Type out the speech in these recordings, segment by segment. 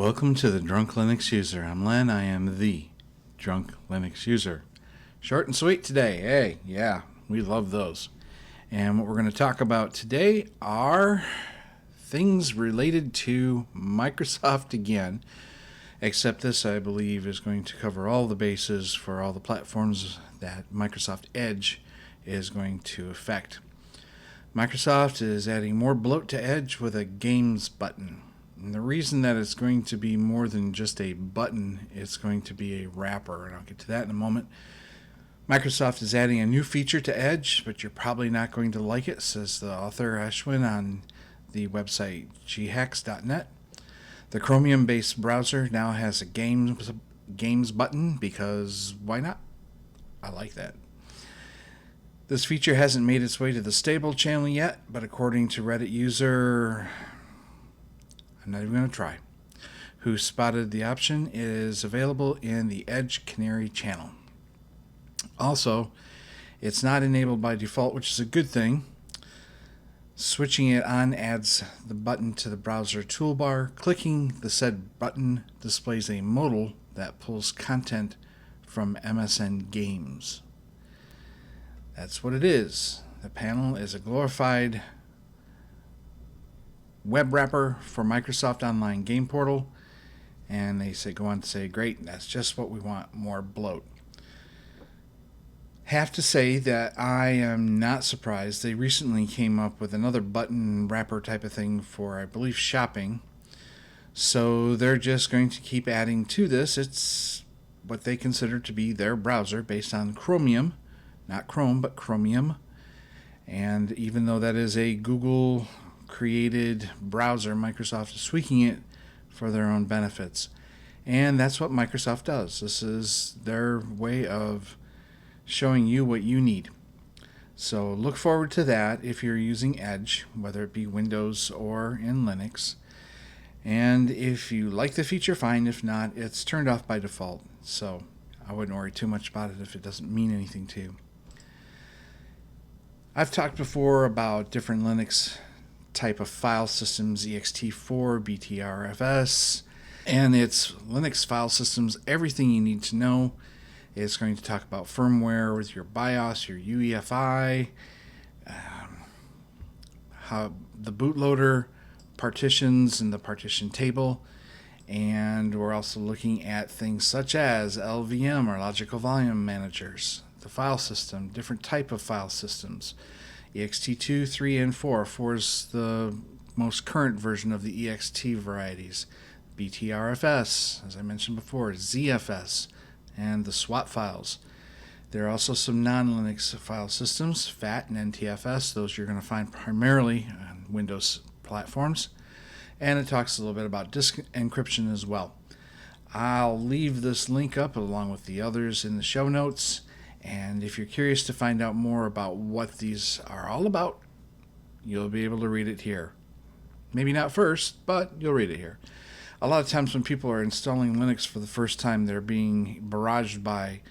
Welcome to the Drunk Linux User. I'm Len. I am the Drunk Linux User. Short and sweet today. Hey, yeah, we love those. And what we're going to talk about today are things related to Microsoft again. Except this, I believe, is going to cover all the bases for all the platforms that Microsoft Edge is going to affect. Microsoft is adding more bloat to Edge with a Games button. And the reason that it's going to be more than just a button, it's going to be a wrapper, and I'll get to that in a moment. Microsoft is adding a new feature to Edge, but you're probably not going to like it, says the author Ashwin on the website ghex.net. The Chromium-based browser now has a games button because why not? I like that. This feature hasn't made its way to the stable channel yet, but according to Reddit user, I'm not even going to try, who spotted the option, it is available in the Edge Canary channel. Also, it's not enabled by default, which is a good thing. Switching it on adds the button to the browser toolbar. Clicking the said button displays a modal that pulls content from MSN Games. That's what it is. The panel is a glorified web wrapper for Microsoft Online Game Portal. And they go on to say, great, that's just what we want, more bloat. Have to say that I am not surprised. They recently came up with another button wrapper type of thing for, I believe, shopping. So they're just going to keep adding to this. It's what they consider to be their browser based on Chromium. Not Chrome, but Chromium. And even though that is a Google-created browser, Microsoft is tweaking it for their own benefits. And that's what Microsoft does. This is their way of showing you what you need. So look forward to that if you're using Edge, whether it be Windows or in Linux. And if you like the feature, fine. If not, it's turned off by default. So I wouldn't worry too much about it if it doesn't mean anything to you. I've talked before about different Linux type of file systems, ext4, BTRFS, and it's Linux file systems, everything you need to know. It's going to talk about firmware with your BIOS, your UEFI, how the bootloader partitions and the partition table. And we're also looking at things such as LVM or logical volume managers, the file system, different type of file systems, ext2, 3, and 4. 4 is the most current version of the ext varieties. BTRFS, as I mentioned before, ZFS, and the SWAT files. There are also some non-Linux file systems, FAT and NTFS. Those you're going to find primarily on Windows platforms. And it talks a little bit about disk encryption as well. I'll leave this link up along with the others in the show notes. And if you're curious to find out more about what these are all about, you'll be able to read it here. Maybe not first, but you'll read it here. A lot of times when people are installing Linux for the first time, they're being barraged by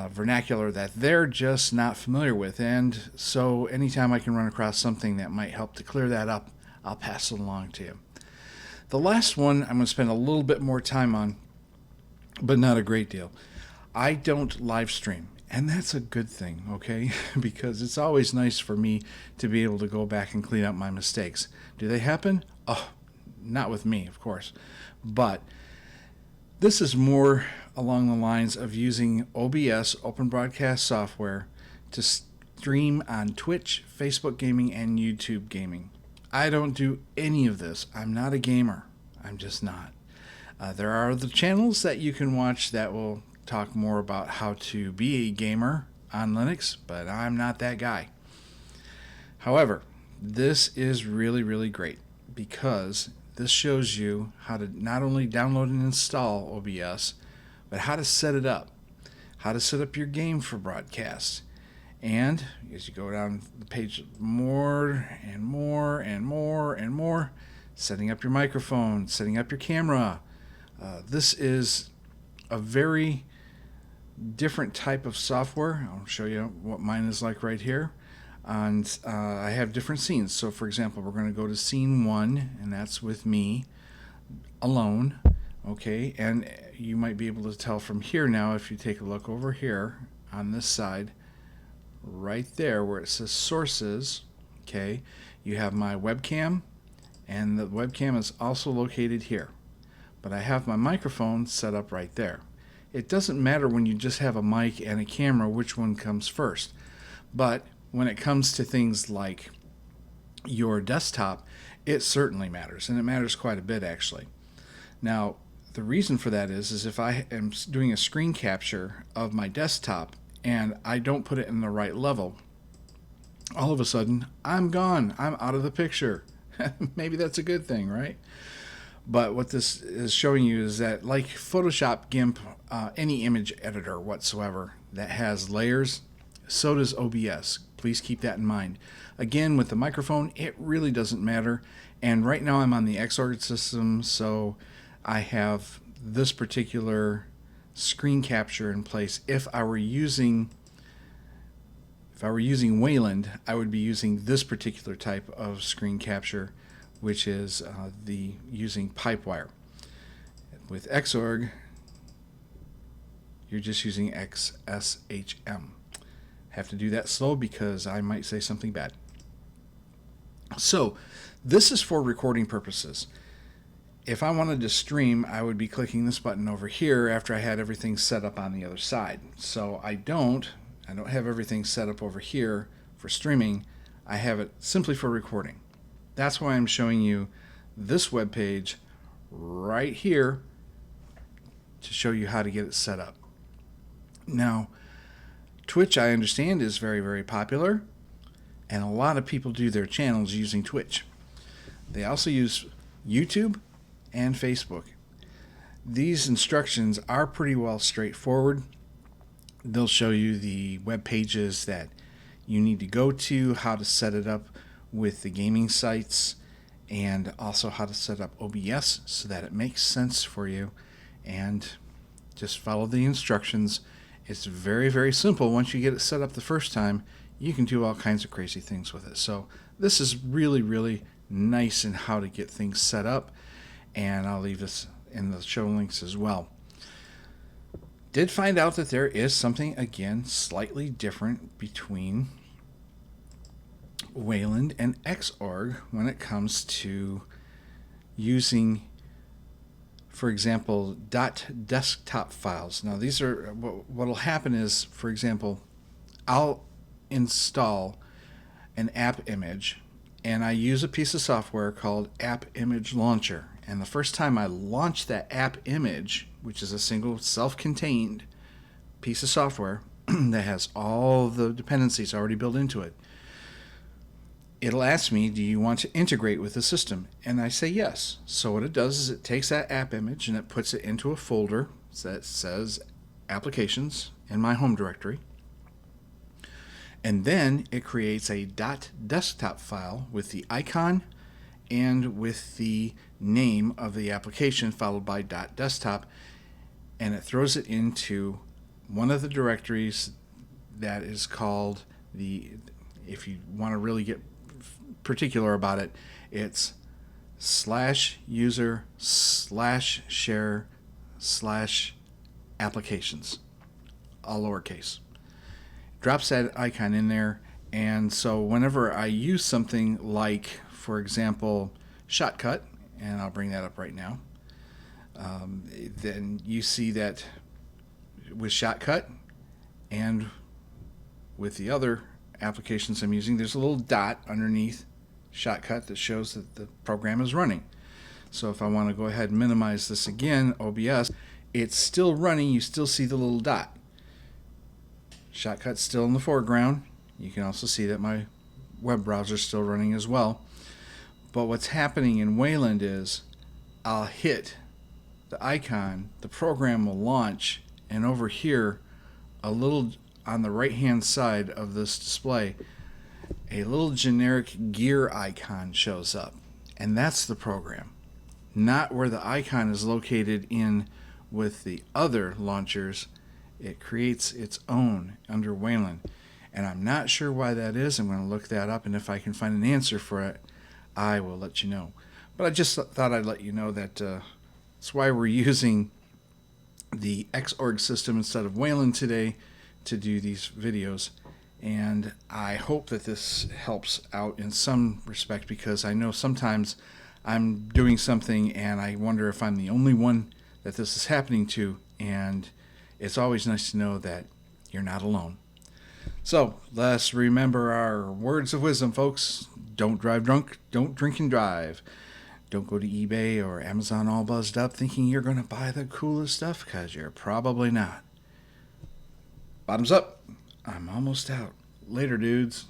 vernacular that they're just not familiar with. And so anytime I can run across something that might help to clear that up, I'll pass it along to you. The last one I'm going to spend a little bit more time on, but not a great deal. I don't live stream. And that's a good thing, okay? Because it's always nice for me to be able to go back and clean up my mistakes. Do they happen? Oh, not with me, of course. But this is more along the lines of using OBS, Open Broadcast Software, to stream on Twitch, Facebook Gaming, and YouTube Gaming. I don't do any of this. I'm not a gamer. I'm just not. There are the channels that you can watch that will talk more about how to be a gamer on Linux, but I'm not that guy. However, this is really, really great because this shows you how to not only download and install OBS, but how to set it up, how to set up your game for broadcast. And as you go down the page, more and more and more and more, setting up your microphone, setting up your camera. This is a very different type of software. I'll show you what mine is like right here. And I have different scenes. So for example, we're going to go to scene 1, and that's with me alone. Okay, and you might be able to tell from here now if you take a look over here on this side, right there where it says sources. Okay, you have my webcam, and the webcam is also located here. But I have my microphone set up right there. It doesn't matter when you just have a mic and a camera which one comes first. But when it comes to things like your desktop, it certainly matters, and it matters quite a bit actually. Now, the reason for that is if I am doing a screen capture of my desktop and I don't put it in the right level, all of a sudden I'm gone. I'm out of the picture. Maybe that's a good thing, right? But what this is showing you is that, like Photoshop, GIMP, any image editor whatsoever that has layers, so does OBS. Please keep that in mind. Again, with the microphone, it really doesn't matter. And right now I'm on the Xorg system, so I have this particular screen capture in place. If I were using Wayland, I would be using this particular type of screen capture, which is using Pipewire. With Xorg, you're just using XSHM. Have to do that slow because I might say something bad. So this is for recording purposes. If I wanted to stream, I would be clicking this button over here after I had everything set up on the other side. So I don't have everything set up over here for streaming. I have it simply for recording. That's why I'm showing you this web page right here to show you how to get it set up. Now, Twitch, I understand, is very, very popular, and a lot of people do their channels using Twitch. They also use YouTube and Facebook. These instructions are pretty well straightforward. They'll show you the web pages that you need to go to, how to set it up with the gaming sites, and also how to set up OBS so that it makes sense for you, and just follow the instructions. It's very, very simple. Once you get it set up the first time, you can do all kinds of crazy things with it. So this is really, really nice in how to get things set up, and I'll leave this in the show links as well. Did find out that there is something, again, slightly different between Wayland and Xorg when it comes to using, for example, .desktop files. Now these are, what will happen is, for example, I'll install an app image and I use a piece of software called App Image Launcher. And the first time I launch that app image, which is a single self-contained piece of software that has all the dependencies already built into it, it'll ask me, do you want to integrate with the system? And I say yes. So what it does is it takes that app image and it puts it into a folder that says applications in my home directory. And then it creates a .desktop file with the icon and with the name of the application followed by .desktop, and it throws it into one of the directories that is called if you want to really get particular about it, it's /user/share/applications, all lowercase. Drops that icon in there, and so whenever I use something like, for example, Shotcut, and I'll bring that up right now, then you see that with Shotcut and with the other applications I'm using, there's a little dot underneath Shotcut that shows that the program is running. So if I want to go ahead and minimize this again, OBS, it's still running. You still see the little dot. Shotcut's still in the foreground. You can also see that my web browser is still running as well. But what's happening in Wayland is I'll hit the icon, the program will launch, and over here, a little on the right hand side of this display, a little generic gear icon shows up, and that's the program, not where the icon is located in with the other launchers. It creates its own under Wayland, and I'm not sure why that is. I'm going to look that up, and if I can find an answer for it, I will let you know. But I just thought I'd let you know that That's why we're using the Xorg system instead of Wayland today to do these videos. And I hope that this helps out in some respect, because I know sometimes I'm doing something and I wonder if I'm the only one that this is happening to, and it's always nice to know that you're not alone. So let's remember our words of wisdom, folks. Don't drive drunk, don't drink and drive. Don't go to eBay or Amazon all buzzed up thinking you're going to buy the coolest stuff, because you're probably not. Bottoms up. I'm almost out. Later, dudes.